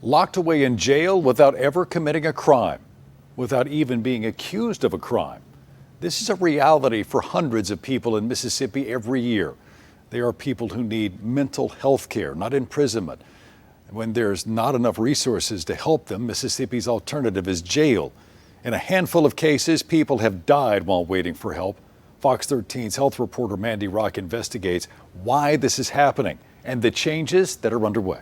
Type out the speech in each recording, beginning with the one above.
locked away in jail without ever committing a crime, without even being accused of a crime. This is a reality for hundreds of people in Mississippi every year. They are people who need mental health care, not imprisonment. When there's not enough resources to help them, Mississippi's alternative is jail. In a handful of cases, people have died while waiting for help. Fox 13's health reporter Mandy Rock investigates why this is happening and the changes that are underway.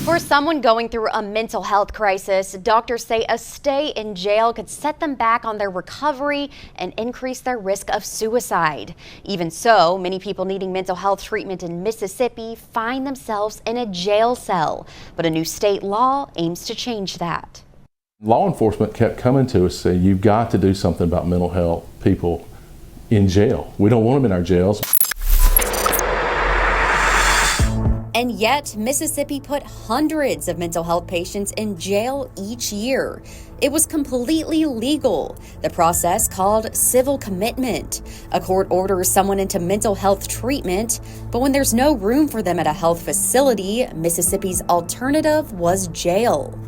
For someone going through a mental health crisis, doctors say a stay in jail could set them back on their recovery and increase their risk of suicide. Even so, many people needing mental health treatment in Mississippi find themselves in a jail cell. But a new state law aims to change that. Law enforcement kept coming to us saying, you've got to do something about mental health people in jail. We don't want them in our jails. And yet, Mississippi put hundreds of mental health patients in jail each year. It was completely legal. The process called civil commitment. A court orders someone into mental health treatment, but when there's no room for them at a health facility, Mississippi's alternative was jail.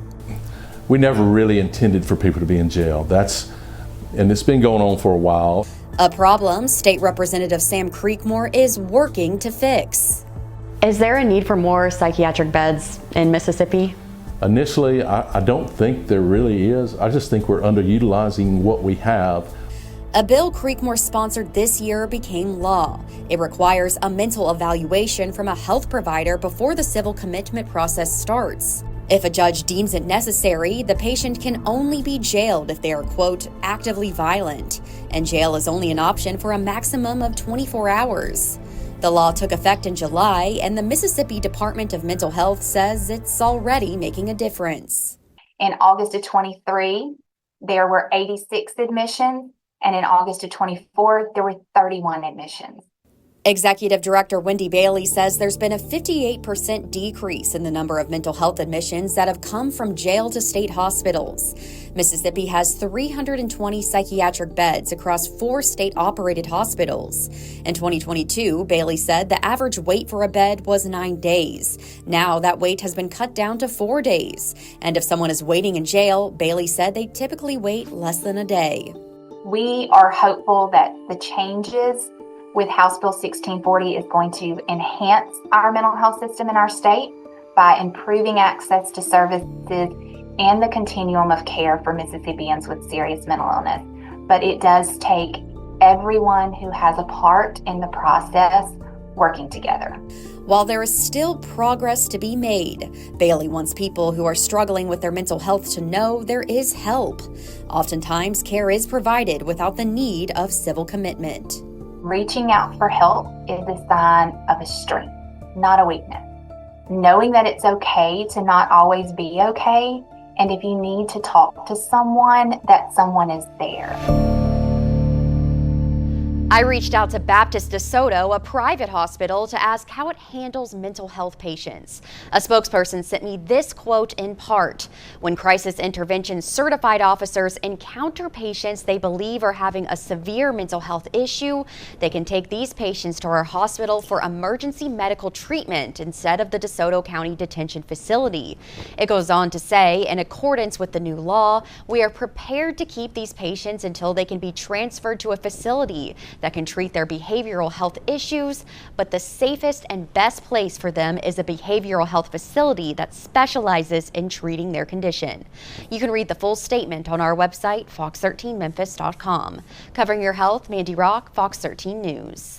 We never really intended for people to be in jail. And it's been going on for a while. A problem State Representative Sam Creekmore is working to fix. Is there a need for more psychiatric beds in Mississippi? Initially, I don't think there really is. I just think we're underutilizing what we have. A bill Creekmore sponsored this year became law. It requires a mental evaluation from a health provider before the civil commitment process starts. If a judge deems it necessary, the patient can only be jailed if they are, quote, actively violent, and jail is only an option for a maximum of 24 hours. The law took effect in July, and the Mississippi Department of Mental Health says it's already making a difference. In August of 23, there were 86 admissions, and in August of 24, there were 31 admissions. Executive Director Wendy Bailey says there's been a 58% decrease in the number of mental health admissions that have come from jail to state hospitals. Mississippi has 320 psychiatric beds across 4 state-operated hospitals. In 2022, Bailey said the average wait for a bed was 9 days. Now that wait has been cut down to 4 days. And if someone is waiting in jail, Bailey said they typically wait less than a day. We are hopeful that the changes with House Bill 1640 is going to enhance our mental health system in our state by improving access to services and the continuum of care for Mississippians with serious mental illness. But it does take everyone who has a part in the process working together. While there is still progress to be made, Bailey wants people who are struggling with their mental health to know there is help. Oftentimes, care is provided without the need of civil commitment. Reaching out for help is a sign of a strength, not a weakness. Knowing that it's okay to not always be okay, and if you need to talk to someone, that someone is there. I reached out to Baptist DeSoto, a private hospital, to ask how it handles mental health patients. A spokesperson sent me this quote in part: "When crisis intervention certified officers encounter patients they believe are having a severe mental health issue, they can take these patients to our hospital for emergency medical treatment instead of the DeSoto County Detention Facility." It goes on to say, in accordance with the new law, we are prepared to keep these patients until they can be transferred to a facility that can treat their behavioral health issues, but the safest and best place for them is a behavioral health facility that specializes in treating their condition. You can read the full statement on our website, FOX13Memphis.com. Covering your health, Mandy Rock, Fox 13 News.